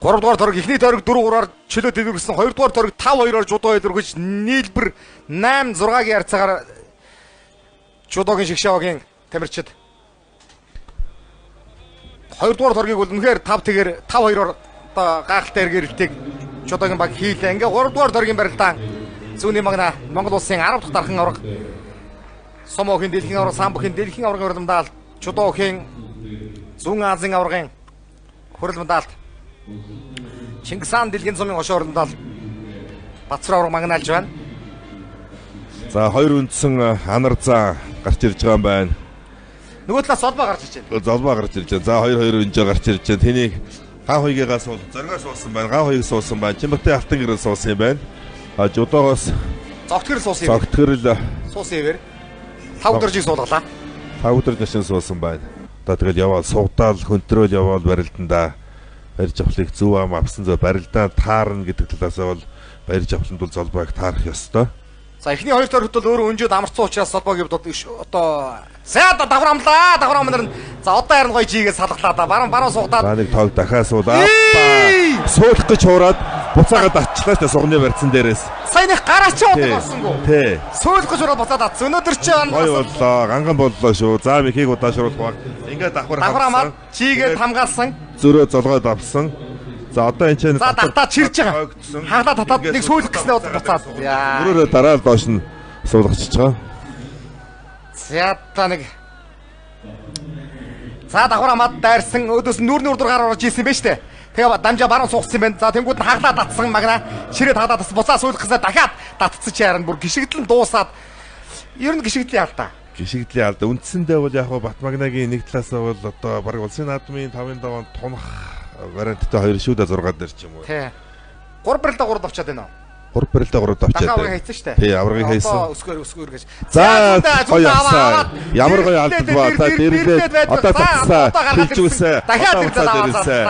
3 дугаар торог эхний торог 4-3-аар чөлөө дэлгэрсэн 2 дугаар торог 5-2-оор жудоо илэрхэж нийлбэр 8-6-гийн харьцаагаар жудогийн шигшээгийн тамирчид 2 дугаар торгийг бол үнэхээр 5-2-оор одоо гайхалтай эргэрэлтийг жудогийн баг хийлээ. Ингээ 3 дугаар торгийн барилдаан зүүнний магна Монгол улсын 10 дахь дархан авраг Сомогийн дэлхийн авраг Самбхийн дэлхийн аврагын хуралдаалт жудогийн Зүүн Азийн аврагын хуралдаалт Чингис хаан дэлхийн цомын хошоо хуралдаалт Бацар авраг магнаалж байна. За хоёр үндсэн анар заа гарч ирж байгаа юм байна. Нөгөө талаас золбоо гарч ирж байна. Золбоо гарч ирж байна. За 2-2 өнжөө гарч ирж байна. Тэнийг ган хоёгоос зоргоос суусан байна. Ган хоёг суусан байна. Чимэгтэй алтан гэрэл суусан юм байна. Жудоогоос зогтгөрл суусан юм. Зогтгөрл суусан ивэр 5 өдржийг суулгалаа. 5 өдөр жишээ суусан байна. Одоо тэгэл яваал суудаал хөнтрөөл яваал барилдандаа барьж авахлыг зөв ам авсан зөв барилдаа таарна гэдэг талаасаа бол барьж авахланд бол золбоог таарах ёстой. За эхний хоёр торогт бол өөрөө өнжөөд амарцсан учраас золбоог одоо за давхрамлаа. Давхрам нар за одоо харин гоё жигээ салглаа да. Баруун суугаад. За нэг тоог дахиад суулаа. Суулах гэж хуураад буцаагаад атчлаа ч сугны барьцсан дээрээс. Саяных гараач удаг болсонгүй. Тий. Суулах гэж хуураад буцаад атсан. Өнөөдөр ч гоё боллоо. Ганган боллоо шүү. За михийг удаашруулах баг. Ингээд давхрамаад жигээ хамгаалсан. Зөрөө золгоод авсан. За одоо энэ ч за татаад чирж байгаа. Хаглаа татаад нэг сүүлэх гэснээр буцаад. Яа. Өрөөрөө дараа л доош нь суулгачиж байгаа. За та нэг. За давхар хамаад дайрсан өдөөс нүүрний урдгаар орж ийсэн байж тээ. Тэгээ дамжаа баруун суугцсан байна. За тэнгууд нь хаглаа татсан магна. Ширээ таадаад бас буцаа сүүлэх гэснээр дахиад татцсан чи харин бүр гიშгдэл дуусаад ер нь гიშгдлийн алдаа. Гიშгдлийн алдаа. Үндсэндээ бол яг Батмагнагийн нэг талаасаа бол одоо баг улсын наадмын 5-ын даваанд тунах варианттай 2 шүүдэ 6 дээр ч юм уу. Тий. 3 барилдаа 3 давчаад байна уу? 3 барилдаа 3 давчаад байна. Аврагыг хийсэн шүү дээ. Тий, аврагыг хийсэн. Өсгөр гэж. За гоё аваад ямар гоё алдваа та дэрлээ. Одоо татсаа. Хилжүүлсэн. Дахиад дэрлээ.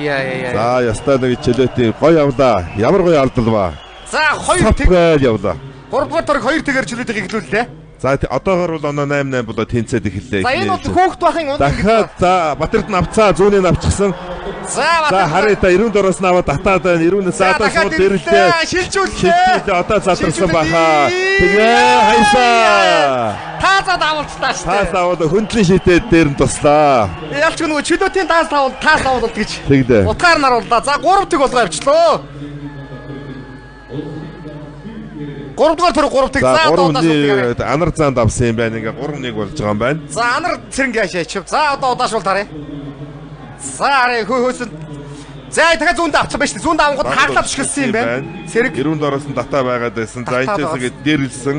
Яа. За ястаа нэг чөлөөтэй гоё авлаа. Ямар гоё алдваа. За 2 тэг явлаа. 3 дугаар торог 2 тэгээр чөлөөтэйг эглүүллээ. За одоогор бол оноо 8-8 болоо тэнцээд эхэллээ. За энэ бол хөөхт бахын унд дахиад за Батэрд нь авцаа зүүнийг авчихсан. За хараа 90 дороос нь аваад татаад байна. 90-ээс одоо шууд дэрлээ. Шилжүүлээ. Одоо задарсан баха. Тэгээ хайсаа. Таасаад авалцлаа шүү дээ. Таас аваад хөндлийн шидэд дээр нь туслаа. Ялч нөгөө чөлөөтийн таас авалт гэж. Тэгдэ. Утгаар нарууллаа. За 3 тэг болгоо авчлаа. 3 дугаар төрөг 3 тэг за одоо анар заанд авсан юм байна. Ингээ 3-1 болж байгаа юм байна. За анар цэрэнгээ хашаач. За одоо удаашвал тарай. За арай хөөсөн. За дахиад зүүнд авчих байж. Зүүнд авангууд хаглаад өшгөлсөн юм байна. Сэрэг 90 дороос нь дата байгаад байсан. За энэчээс ингээд дээрлсэн.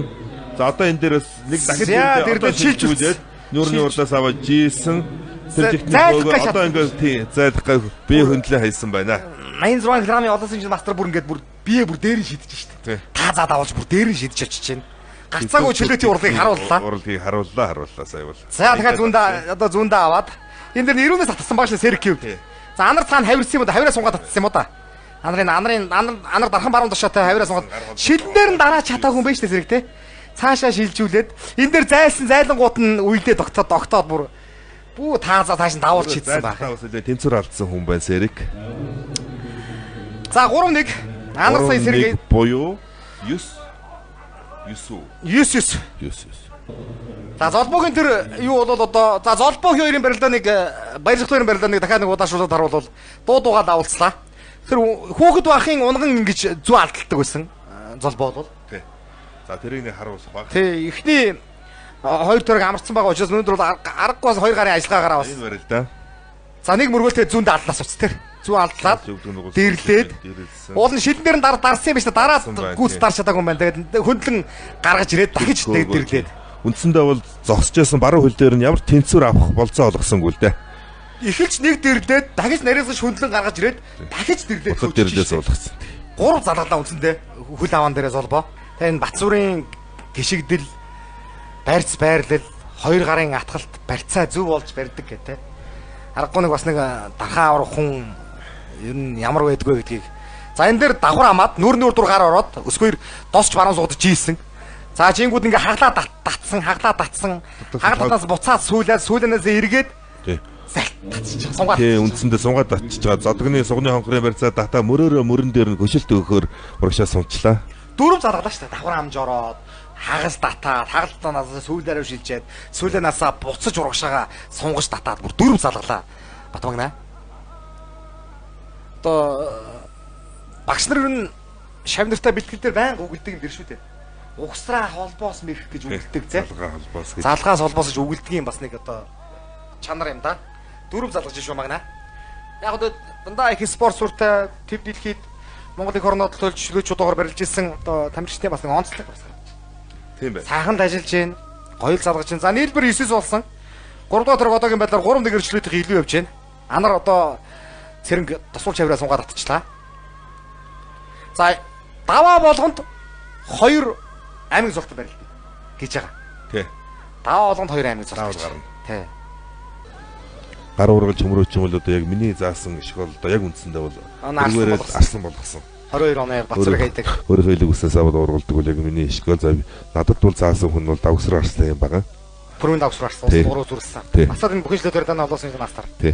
За одоо энэ дээрээс нэг дахиад шилжүүлээд нүүрний урдаас аваад жийсэн. Сэржигтний одоо ингээд зайлах би хөндлөө хайсан байна. 86 грамын олонсын чинь мастер бүр ингээд бүр бие бүр дээр нь шидэж штэ. Та заа давуулж бүр дээр нь шидэж очиж байна. Гацаагүй чөлөөтийн урлагийг харууллаа. Урлагийг харууллаа сая бол. За дахиад зүүндээ аваад энэ дэр 90-ээс татсан баашлаа Сэркив. За анар цаана хавирсан юм да хавираа сунгаад татсан юм уу да. Анар дархан баруун дошоотой хавираа сунгаад шилэн дээр нь дараа чатаагүй юм байна штэ Сэрэг те. Цаашаа шилжүүлээд энэ дэр зайлангууд нь үйлдээ тогтоод бүр бүү таазаа тааш нь давуулж хийдсэн баг. Тэнцвэр алдсан хүн байна Сэрэг. За 3-1 анар сая Сэрэг буюу 9. За золбоогийн тэр юу бол одоо за золбоогийн хоёрын барилдааныг баярцагтын барилдааныг дахиад нэг удаашруулаад харуулвал дуугаад авалцлаа. Тэр хүүхэд бахын унган ингэж зүү алдалдаг байсан золбоо бол. Тий. За тэрийг нэг харуулах баг. Тий, эхний 2 төрөг амарсан байгаа учраас өнөөдөр бол аргагүй 2 гарын ажиллагаагаар авсан. Энэ барилдаа. За нэг мөргөлтэй зүүндээ алдлаас уц тэр. Зүү алдлаад дэрлээд уул нь шилэн дээр нь дарсан юм биш дараа гүйц дарч чадаагүй юм байна. Тэгээд хөндлөн гаргаж ирээд дахиж дэрлээд. Үндсэндээ бол зогсож байсан баруун хөл дээр нь ямар тэнцвэр авах болцоо олгосонгүй л дээ. Эхэлж нэг дэрлээд дахиж нарийнсаж хөндлөн гаргаж ирээд дахиж дэрлээд. Дэрлээс олгосон. 3 залгалаа үндсэндээ хөл аваан дээрээс олбоо. Тэгээд энэ Бацуурын гიშгдэл барьц байрлал 2 гарын атгалт барьцаа зөв болж барьдаг гэдэг. Аргагүй нэг бас нэг дархаа аврах хүн ер нь ямар байдгүй гэдгийг. За энэ дээр давхар хамаад нүүрний урдуур гар ороод өсгөөр досч баруун суудаж ийсэн. За жингүүд ингээ хаглаа татсан. Хаглаа татнаас буцаад сүүлэнээс эргээд залт татчих сунгаад. Тий, үндсэндээ сунгаад татчих байгаа. Зодгоны сугны хонхрын барьцаа дата мөрөөрөө мөрөн дээр нь хөшөлт өгөхөөр урагшаа сунчлаа. Дөрөв залгалаа шүү дээ. Давхар амж ороод хагас татаад, хагалт насаа сүүлээрээ шилжээд, сүүлээ насаа буцаж урагшаага сунгаж татаад бүр дөрөв залгалаа. Батмагнаа. Одоо багш нар нь шав нартай бэлтгэл дээр байнга үгэлдэг юм дэр шүү дээ. Угсраа холбоос мэрх гэж үгэлдэг зэ. Залгаас холбоос гэж үгэлдэг юм бас нэг одоо чанар юм да. Дөрөв залгаж шүү магнаа. Яг одоо дандаа их спорт суртай төв дэлхийд Монголын хорноод төлж шилөөчүүдээр барилж ирсэн одоо тамирчдын бас нэг онцлог бас. Тийм бай. Сааханд ажиллаж байна. Гоёл залгаж байна. За нийлбэр 9 болсон. 3 дугаар төрөг одоогийн байдлаар 3 нэгэрчлүүдийн илүү явж байна. Анар одоо цэрэнг тусвал чавраа сунгаад татчихлаа. За даваа болгонд 2 аймаг зулт барилдаг гэж байгаа. Тий. Даваа болгонд 2 аймаг зулт гарна. Тий. Гар ургалж хөмрөөч юм бол одоо яг миний заасан ишг бол одоо яг үндсэндээ бол арсан болгосон. 22 оны бацраг хийдэг. Өөрөө хэлэг үснээс аваад ургалдаг бол яг миний ишг бол надад бол заасан хүн бол давгсраа арсан юм байгаа. Бүрэн давгсраа арсан. Уруу зүрсэн. Асаад энэ бүхэн жилээр даана олоосон юм астар. Тий.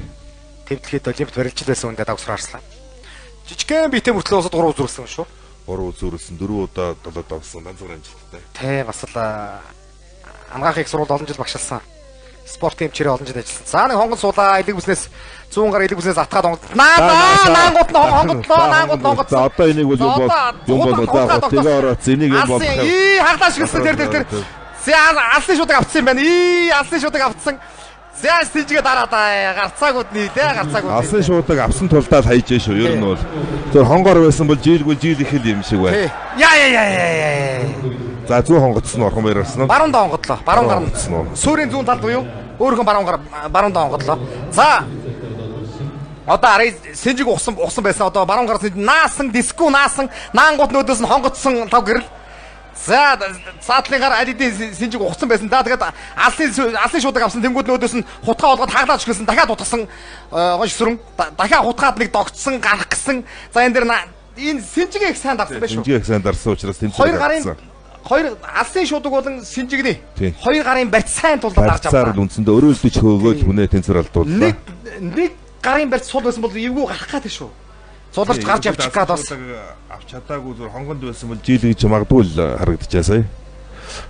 Тэмдэглээд олимпиад барилж байсан үндэ давгсраа арслаа. Жижигхэн биетэ мөртлөө усад 3 зүрсэн шүү. 3 зүрсэн 4 удаа долоод давсан ганцхан амжилттай. Тий, бас л ангаахыг сурвалж олон жил багшилсан. Спортын хэмжээрээ олон жил ажилласан. За нэг хонгод суулаа, элэг бүснээс 100 гаруй элэг бүснээс атгаад хонгод. Наангууд хонгодлоо. За одоо энийг бол юм бол одоо тэгээ ороод энийг юм бол. Хаглаа шигсэн тэр. Зяа алсын шудаг авцсан юм байна. Алсын шудаг авцсан. Зяа стижгээ дараад гарцаагууд нийлээ, гарцаагууд. Алсын шудаг авсан тулдаа хайж шүү. Ер нь бол зөв хонгоор байсан бол жийлгүй жийл их юм шиг байна. Яа. За 100 хонгоцсон орхон баярсан. Баруун даа хонгодлоо. Баруун гар нь. Суурийн зүүн талд буюу өөрхөн баруун даа хонгодлоо. За одоо арай сэнжиг ухсан байсан. Одоо баруун гар наасан, диску наасан, наангууд нөөдөөс нь хонгоцсон лав гэрэл. За цаатлын гар алидийн сэнжиг ухсан байсан. Да тэгээд алсын шудаг авсан тэнгууд нөөдөөс нь хутгаа болгоод хаглаад шгэлсэн. Дахиад утгасан гонш сүрэн. Дахиад хутгаад нэг догтсон, гарах гисэн. За энэ дэр энэ сэнжигээ их сайн дарсан байх шүү. Сэнжигээ их сайн дарсан учраас тэмцээн. Хоёр алсын шудаг болон сэнжигний 2 гарын барьц сайн тулдаад авч авсан. Үндсэндээ өрөөлдөж хөөгөөл хүнээ тэнцвэр алдууллаа. Нэг гарын барьц сул байсан бол эвгүй гарах гэдэг шүү. Зуларч гарч явчих гээд бас авч чадаагүй зүр хонгонд байсан бол жийл гэж магадгүй л харагдчихаа сая.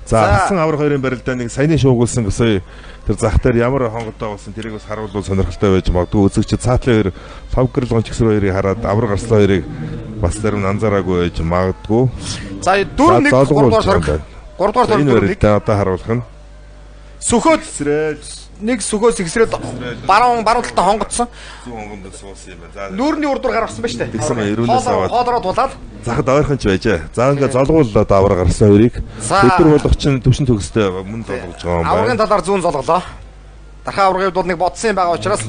За алсан авар хоёрын барилдаа нэг саяны шуугуулсан гэсэн тэр зах дээр ямар хонгодоо болсон тэрийг бас харуулбал сонирхолтой байж магадгүй. Үзэгч цаатлын 2 лав гэрэл гончгсөр хоёрыг хараад авар гарслаа хоёрыг бас зарим анзаараагүй байж магадгүй. За 4-1 3 дугаар сорог. 3 дугаар сорог нэг одоо харуулах нь сөхөөд нэг сөхөөс ихсрээд баруун талтаа хонгоцсон. 100 хонгонд суусан юм байна. За нүүрний урдуур гарсан ба штэ. Тэгсэн мэ эрүүнээс аваад хоолороо дулаад захад ойрхон ч байжээ. За ингээ золгууллаа давар гарсан хоёрыг. Өдөр болгох чинь төвшин төгсдөө мөн золгож байгаа юм байна. Аврагын талаар зүүн золголоо. Дахиад аврагын хувьд бол нэг бодсон юм байгаа учраас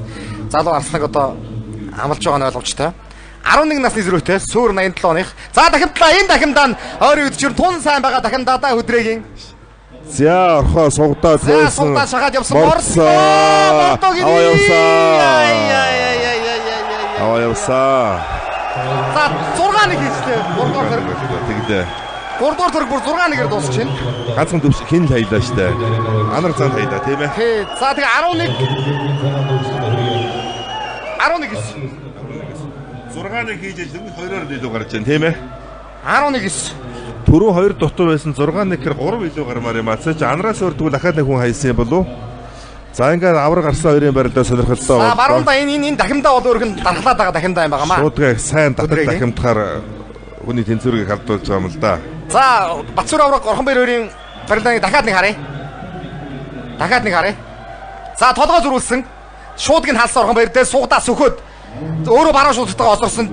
залуу арслаг одоо амлж байгаа нь ойлгомжтой. 11 насны зөрүүтэй суур 87 оных. За дахимтлаа энэ дахимдаа нь ойрын үед чинь тун сайн байгаа дахимдаа хөдрээгийн. За орхоо сугдаад байсан. Сугдаад шахаад явсан. Морсоо. Аваа явсаа. За 6-1 хийжлээ. 3 дугаар зэрэг. Тэгдэ. 3 дугаар зэрэг бүр 6-1-ээр дуусч байна. Ганцхан төвш хин л хаялаа штэ. Анар цаанд хаялаа тийм ээ. Тий. За тэгээ 11 6-1 хийж л 2-оор илүү гарч байна тийм ээ. 11 Түрүү 2 дутуу байсан 6-1 гэхээр 3 илүү гармаар юм аа. Цаач анараас өрдгөл дахиад нэг хүн хайсан юм болов уу? За ингээд авар гарсан хоёрын барилдаа сонирхолтой байна. За баруунда энэ дахимдаа бол өөргөн дархлаад байгаа дахимдаа юм байгаа маа. Шуудгаа сайн татдаг дахимдахаар хүний тэнцвэрийг халдуулж байгаа юм л да. За Батцуур авраг Орхон баяр хоёрын барилдааны дахиад нэг харъя. За толгой зөрүүлсэн. Шуудгийг халсан Орхон баяр дээр суугдаа сөхөөд өөрөө баруун шуудтайгаа осорсон,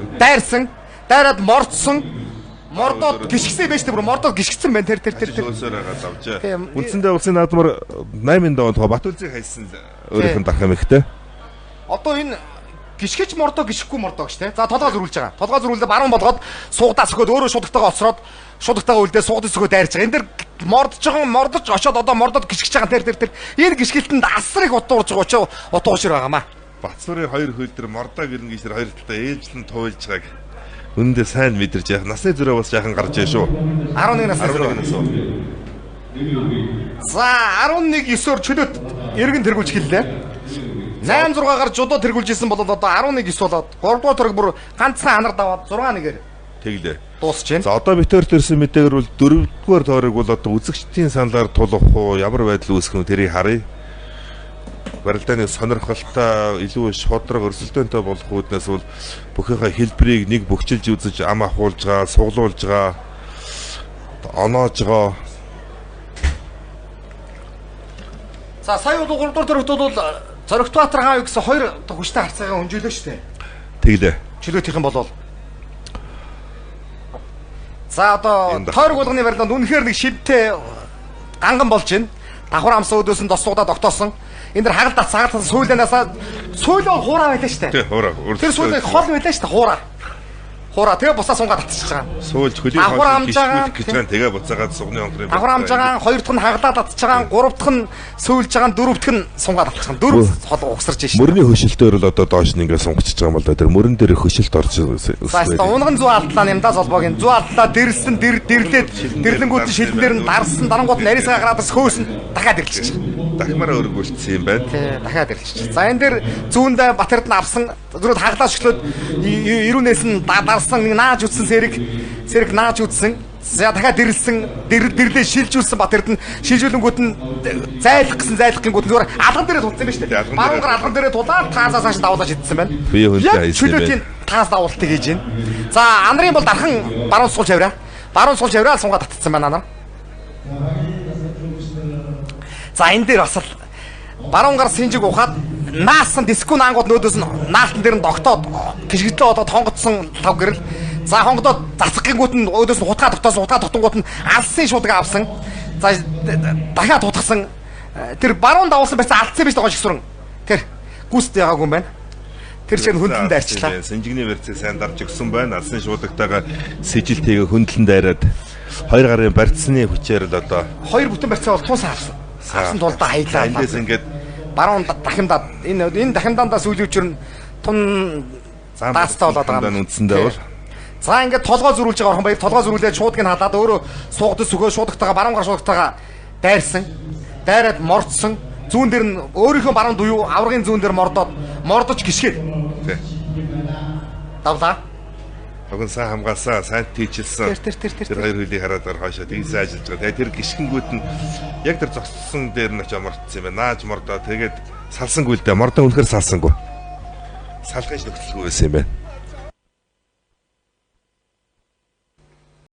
дайраад мордсон. Мордод гიშгсэн байж тэр мордод гიშгсэн байна тэр. Шөөсөөр хагаад авчаа. Үндсэндээ улсын наадмаар 8000 онд Батүлзийг хайсан өөрийнх нь дарах юм ихтэй. Одоо энэ гიშгэж мордоо гიშгэхгүй мордоо гэж те. За толгой зөрүүлж байгаа. Толгой зөрүүлдэ баруун болгоод суугдаа сөхөөд өөрөө шуудтайгаа осроод шуудтайгаа үлдээ суугдаа сөхөө дайрч байгаа. Энэ дэр мордож очоод одоо мордод гიშгэж байгаа тэр. Энэ гიშгэлтэнд асар их утуурж байгаа утуушир байгаамаа. Батцуурын 2 хөл дээр мордоо гэрнэ гэж тэр 2 талаа ээлжлэн туйлж байгааг үндэ сайн мэдэрч яах. Насны зөрөө бас яахан гарч яа шүү. 11 насны зөрөө. За 11 9-оор чөлөөт эргэн тэргүүлж хэллээ. 8-6-гаар жудуу тэргүүлжсэн бол одоо 11-9 болоод 3-дугаар төрөг бүр ганцхан анар даваад 6-1-ээр Тэглээ. дуусч байна. За одоо битээр төрсэн мэдээгээр бол 4-р тоорыг бол одоо үзэгчдийн саналаар тулах уу, ямар байдал үүсгэх нь тэрийг харъя. Барилдааны сонирхолтой илүү шудраг өрсөлдөөнтэй болох үүднээс бол бүхийнхээ хэлбэрийг нэг бөхчилж үзэж ам ахуулж байгаа, суглуулж байгаа, оноож байгаа. За сая бол 3-р төрөгт бол Зоригтбаатар хаан гэсэн 2 дахь хүчтэй харцаагаа өнжүүлээ шүү дээ. Тэглээ. Чөлөөтийнх нь болов. За одоо тойрог болгоны барилдаанд үнэхээр нэг шивтэй ганган болж байна. Давхар амсаа өдөөс нь досуудаа тогтоосон. Энэ дэр хагалт цаагаалсан сүүлэнээс сүүлөө хуураа байлаа шүү дээ. Тэ хуураа. Тэр сүүлээ хол байлаа шүү дээ хуураа. Хуураа тэгээ бусаа сунгаад татчихж байгаа. Суулж хөлийн хол гэж байгаа тэгээ буцаагаад сугны онхрын. Давхар амж байгаа, 2 дахь нь хагалаад татчихж байгаа, 3 дахь нь сөүлж байгаа, 4 дахь нь сунгаад татчихсан. 4 хол угсарч шүү. Мөрний хөшөлтөөр л одоо доош нь ингээд сунгачиж байгаа юм бол да. Тэр мөрөн дээр хөшөлт орж За унган зүү алдлаа нэмдаа золбоогийн зүү алдлаа дэрсэн дэрлээд дэрлэнгүүд нь шилэн дээр нь дарсан дарангууд нь арисаа гараад хөөсөн дахиад ирлчих. Дахмаараа өргүүлсэн юм байна. Тий, дахиад ирлчих. За энэ дээр зүүндээ Батэрд нь авсан зүрд хаглаа шөглөөд ирүүнээс нь дарсан нэг нааж үтсэн сэрэг нааж үтсэн. За дахиад дэрлээ шилжүүлсэн Батэрд нь шилжүүлэнгүүд нь зайлах гингүүд нь зүгээр алган дээрээ тулсан юм шүү дээ. Баруунгаар алган дээрээ тулаад таасаа цааш давуулаад шидсэн байна. Би хүнтэй хайсан юм байна. Таас давуултыг хийж байна. За анарын бол дархан баруун суулж авраа. Баруун суулж авраа л сунгаад татсан байна анар. За энэ дээр бас л баруун гар синжиг ухаад наасан диску наангууд нөөдөөс нь наалтан дээр нь тогтоод гიშгэлээ одоод хонгоцсон тав гэрэл. За хонгодоод цацах гингүүд нь өөдөөс нь хутгаа тогтоосон хутгаа тогтонгууд нь алсын шуудаг авсан. За дахиад тутгсан. Тэр баруун давуулсан байсан алдсан биш байгаа шиг сүрэн. Тэр гүйст байгаагүй юм байна. Тэр чинь хөндлөнд арчлаа. Синжигний верцийг сайн дарж өгсөн байна. Алсын шуудагтайгаа сэжилтэйгээ хөндлөнд араад 2 гарын барьцсны хүчээр л одоо 2 бүтэн барьцаа бол тус авсан. Авсан тулдаа хаялаа. Эндээс ингээд баруун дахимдаад энэ дахимдаандаа сүүлүүчрэн тун даастаа болоод байгаа юм. Үндсэндээ бол за ингээд толгой зөрүүлж байгаа орхон баяр толгой зөрүүлээд шуудгийг нь халаад өөрөө суугад сөгөө шуудагтайгаа баруун гар шуудагтайгаа дайрсан. Дайраад мордсон. Зүүн дээр нь өөрийнхөө баруун дуюу аврагын зүүн дээр мордож гიშгээд. Тий. Давлаа. Тогон сайн хамгаалсан, сайн тийчилсэн. Тэр хоёр хөлийг хараад хойшоо тийсээ ажиллаж байгаа. Тэгээ тэр гიშгэнгүүд нь яг тэр зогссон дээр нь ч мордсон юм байна. Нааж мордоо тэгээд салсангүй л дээ. Мордоо үнэхээр салсангүй. Салхаж нөхцөлгүй байсан юм байна.